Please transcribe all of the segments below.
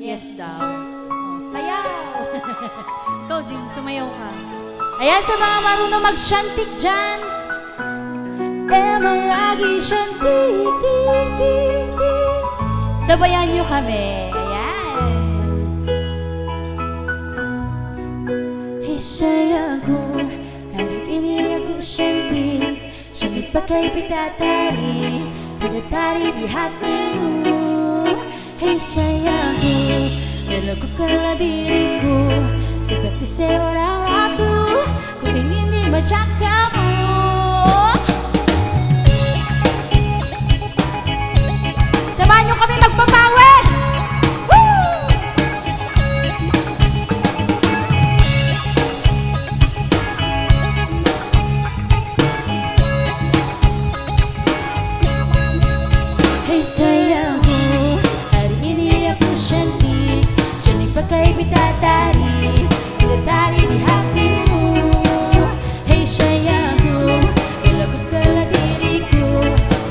Yes daw. Oh, sayaw! Ikaw din, sumayaw ka. Ayan sa mga marunong mag-shantik dyan. Emang lagi shantik, tik, tik, tik. Sabayan nyo kami. Ayan. Hey sayangku, hari ini aku shantik. Shantik pakai bidadari, bidadari di hatimu. Hey sayangku, melakukanlah diriku seperti seorang ratu. Ku ingin dimajak kamu. Samahan nyo kami magpapawis! Woo! Hey sayangku, hari ini aku shantik. Shantik pakai bidadari, bidadari di hatimu. Hey sayangku, melakukanlah diriku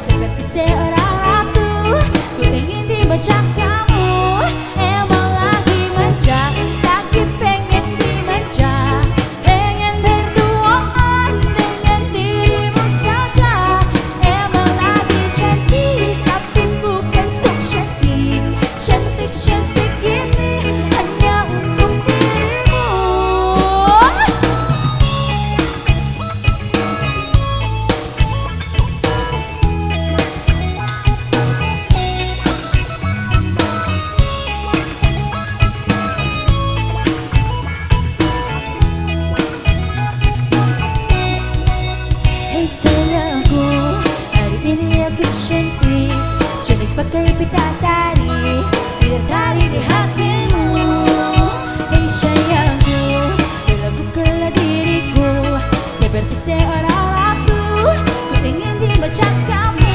seperti seorang ratu. Ku ingin dimajak kamu. Emang lagi manja, lagi pengen dimanja. Pengen berduaan dengan dirimu saja. Emang lagi cantik, tapi bukan sok cantik. Cantik-cantik ini hanya untuk dirimu. Hey sayangku, hari ini aku cantik. Cantik pakai bidadari, bidadari di hatimu. Hey sayangku, melakukanlah diriku seperti seorang ratu. Ku ingin dimajak kamu.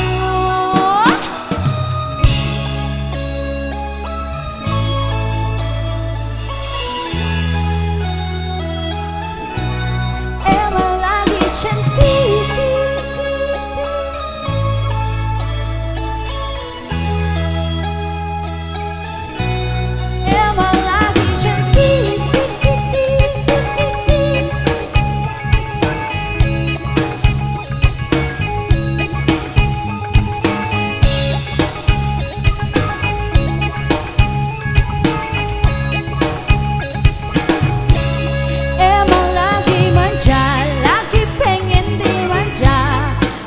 Emang lagi cantik. Emang lagi cantik. Emang lagi manja, lagi pengen dimanja.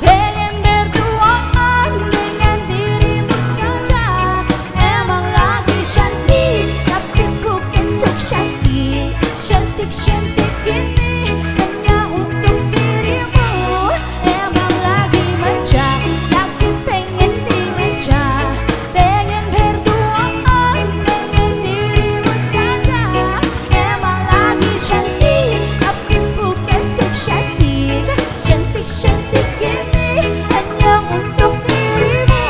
Pengen berduaan dengan dirimu saja. Emang lagi cantik, tapi bukan sok cantik. Cantik-cantik ini hanya untuk dirimu. Emang lagi manja, lagi pengen dimanja. Pengen berduaan dengan dirimu saja. Emang lagi cantik, tapi bukan sok cantik. Cantik-cantik ini hanya untuk dirimu.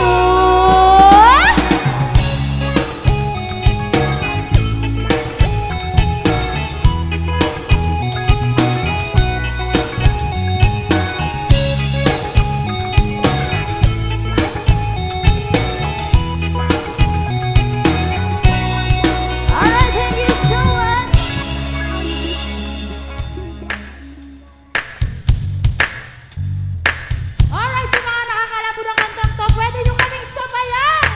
Alright, thank you so much. Alright, sa mga nakakalabo ng kantang to, pwede nyo kaming sabayan.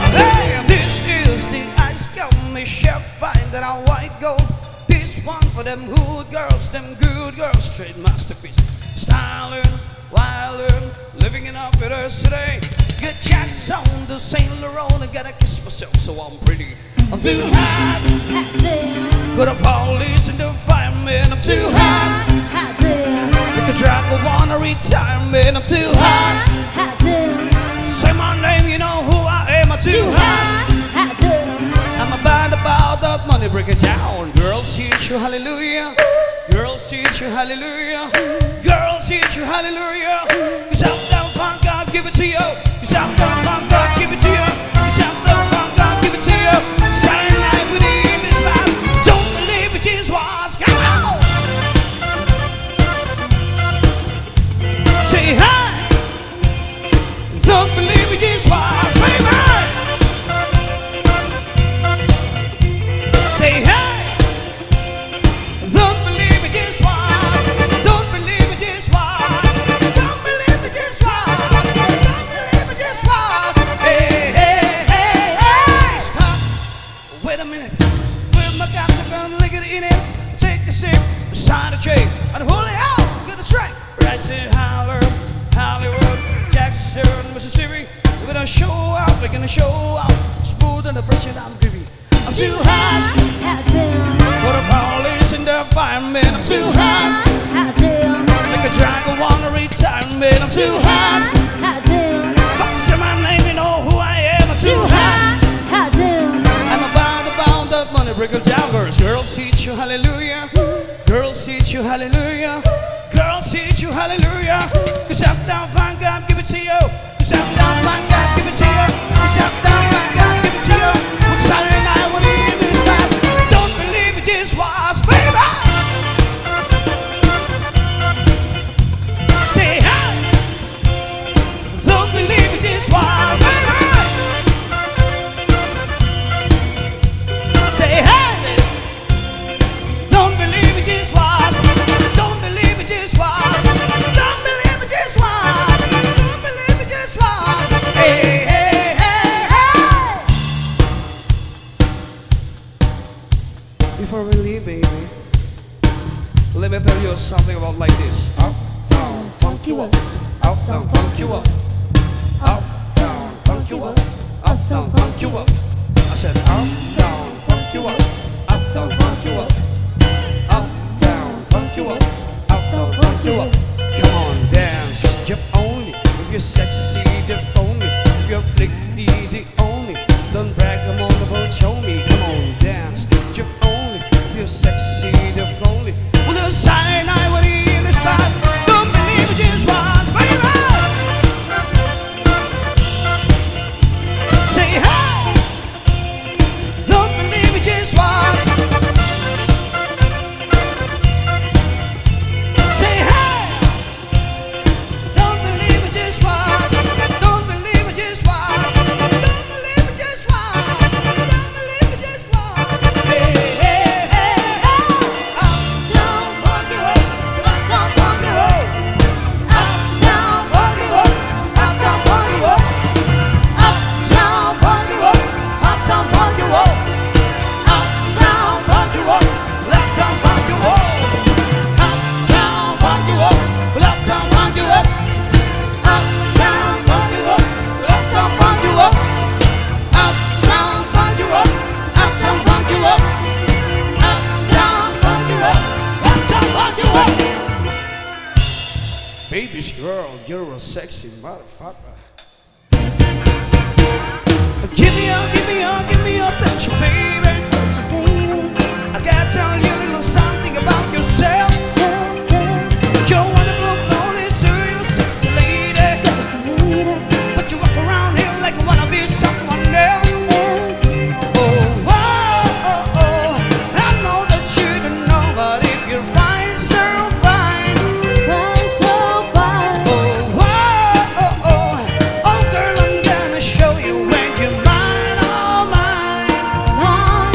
Hey, this is the ice cream Michelle find that I white gold. This one for them hood girls, them good girls, straight masterpiece. Styling, wildin', living it up with us today. Good jacks on the Saint Laurent, I gotta kiss myself so I'm pretty. I'm too hot, could have always in the fireman. I'm too hot, like a dragon wanna retire, man. I'm too hot. Say my name, you know who I am. I'm too hot. I'm about that money, break it down. Girls, teach you hallelujah. Girls, teach you hallelujah. Girls, teach you hallelujah. Cause I'm down from God, give it to you. Cause I'm down from God, give it to you. Cause I'm down from God, give it to you. Silent night with the evening spot. Don't believe it, just was. Come on. Say hi. Don't believe it just was, baby. Say hi. Don't believe it just was. Don't believe it just was. Don't believe it just was. Don't believe it just was. Hey, hey, hey, hey. Stop. Wait a minute. Fill my cup, so gonna lick it in it. Take a sip, sign a check, and pull it out. Get it straight. Right to Hollywood, Jackson, Mississippi. We're gonna show out. We're gonna show out. Smooth under pressure, I'm groovy. I'm too hot. For the police and the firemen, I'm too hot. Make a dragon wanna retirement, I'm too hot. Fuck, say my name, you know who I am, I'm too hot. I'm about that money, break it down, girls. Girls teach you hallelujah. Girls teach you hallelujah. Girls teach you hallelujah. Cause I'm down, find God, give it to you. Cause I'm down, find God, give it to you. Cause I'm down, find God, give it to you. One Saturday night when you're in this spot, don't believe it just was, baby. Say hi. Don't believe it just was, baby. Say hi. Don't believe it just was. Don't believe it just was. Don't believe it just was. Don't believe it just was. Hey, hey, hey, hey. Before we leave, baby, let me tell you something about like this. Uptown, funk you up. Uptown, funk you up. Uptown, funk you up. Uptown, funk you up. I said uptown, funk you up. Uptown, funk you up. Uptown, funk you up. Uptown, funk you up. Come on, dance, jump on it. If you're sexy, the phone me. If you're flicky, the only. Don't brag, come on, about show me. Come on, dance, jump on it. If you're sexy, the phone me. Well, the Saturday night when you're in the spot, don't believe it just was, baby. Say hi. Don't believe it just was. Say hi. Don't believe it just was. Don't believe it just was. Don't believe it just was. Don't believe it just was. Hey, hey, hey, hey. Uptown, funk you up. Uptown, funk you up. Uptown, funk you up. Uptown, funk you up. Uptown, funk you up. Uptown, funk you up. Uptown, funk you up. Uptown, funk you up. Uptown, funk you up. Uptown, funk you up. Uptown, funk you up. Uptown, funk you up. Uptown, funk you up. Uptown, funk you up. Uptown, funk you up. Uptown, funk you up. Baby girl, you're a sexy motherfucker. Give me attention, baby. I gotta tell you a little something about yourself. You're wonderful, lonely, serious, sexy lady. But you walk around here like you wanna be someone else. Oh, oh, oh, oh. I know that you don't know, but if you're fine, so fine. Oh, oh, oh, oh. Oh, girl, I'm gonna show you when you're mine, oh mine.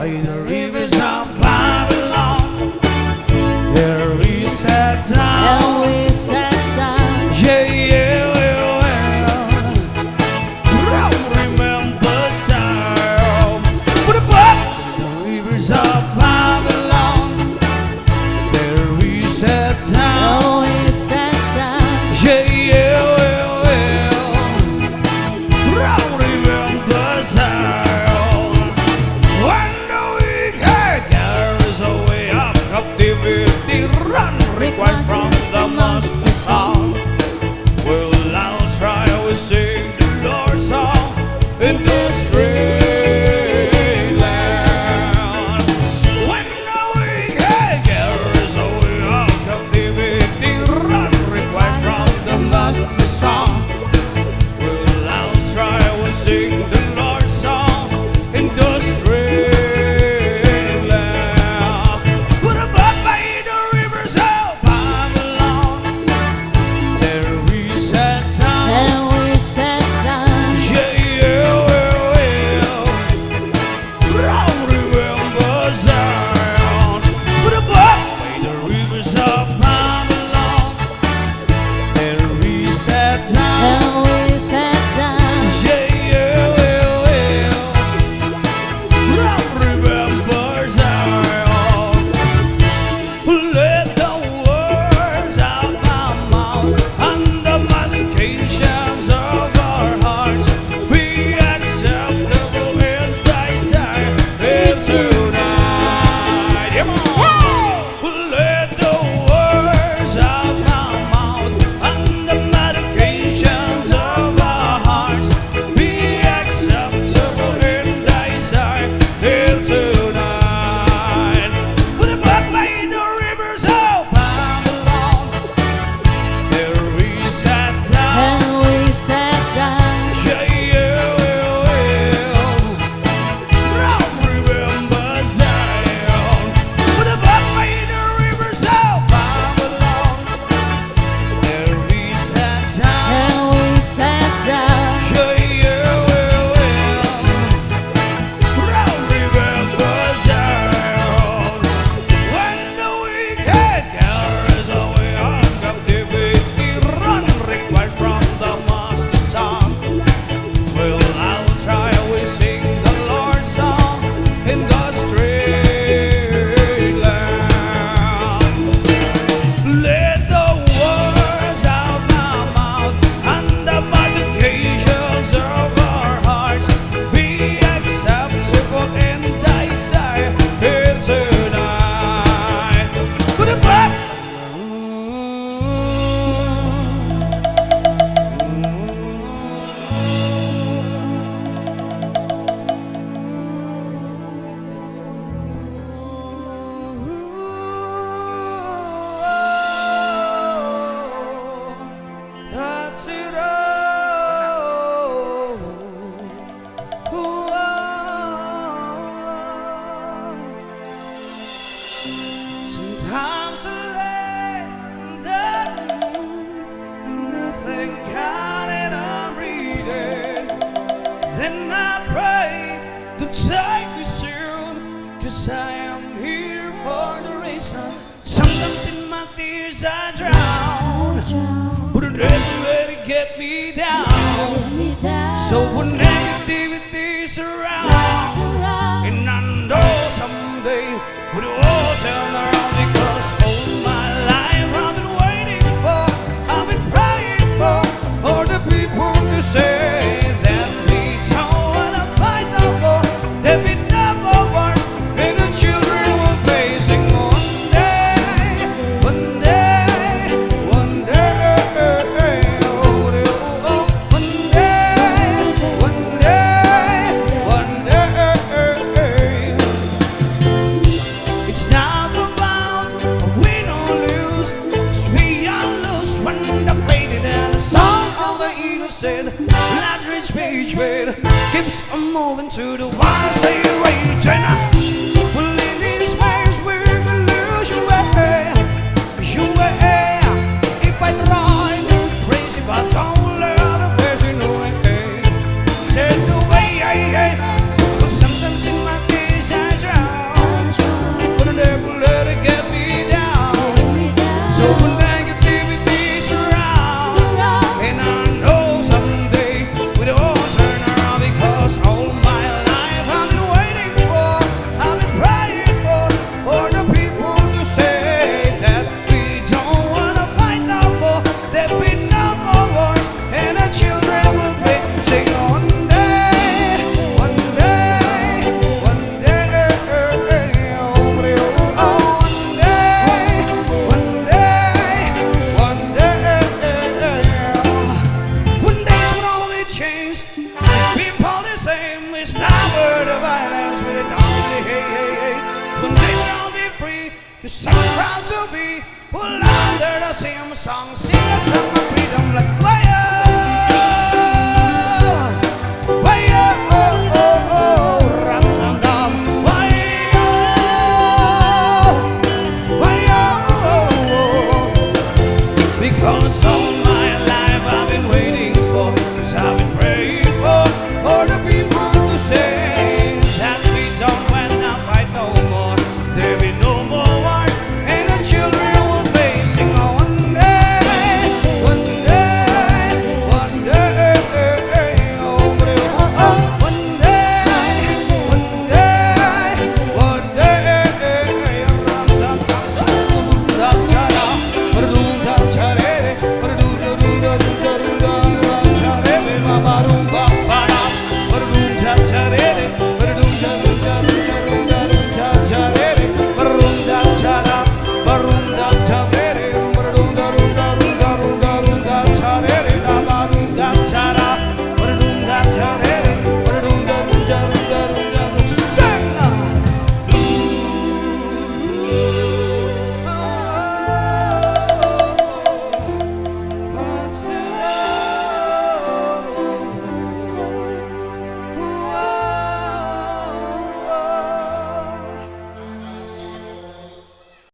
by the rivers of Babylon, there is a town. And we sat down. Yeah, yeah, well, don't remember Zion. Put a book. The rivers of Babylon, there is a town. And we sat down. Yeah, yeah, well, don't remember Zion. When the wicked carries away of captivity, run, request from the master song. Well, I'll try, we sing the Lord's song in the strange land. When the wicked carries away of captivity, run, request from the master song. Well, I'll try, we sing the Lord's song in the strange land. Put a boat by the rivers of Babylon, there is a town. And we sat down. Yeah, yeah, well, don't remember Zion. Put a boat by the rivers of Babylon, there is a town. And we sat down. Yeah, yeah, well, don't remember Zion. Let the words of my mouth and the medications of our hearts be acceptable in thy sight tonight. Come on. Let the words of my mouth and the medications of our hearts be acceptable in thy sight tonight. Put a boat by the rivers of Babylon, there is a town. And we sat down. Yeah, yeah, don't remember Zion. Put a boat by the rivers of Babylon, there is a town. And we sat down. Yeah, yeah, don't remember Zion. When the wicked carries away our captivity, run, request from the master song. Well, I'll try, we sing the Lord's song in the strange land. Let the words of my mouth and the medications of our hearts be acceptable in thy sight tonight. Put it back. That's it all. Sometimes I lay under the moon and nothing got it, I'm reading. Then I pray to take me soon, 'cause I am here for the reason. Sometimes in my tears I drown, but it never really get me down. So when negativity's around, and I know someday it will all turn around, because all my life I've been waiting for, I've been praying for the people to say that we don't wanna fight no more, there'll be no more wars, and the children will be sing one day, one day, one day, oh, one day, one day, one day. It's not about a win or lose, 'cause we are loose when the faded and the songs of the innocent. Not rich page, but keeps on moving to the ones they rage. And well, in this maze we're gonna lose your way, your way. If I try to crazy, but don't let the face in the way. Said the way, but sometimes in my case I try. sing a song of freedom like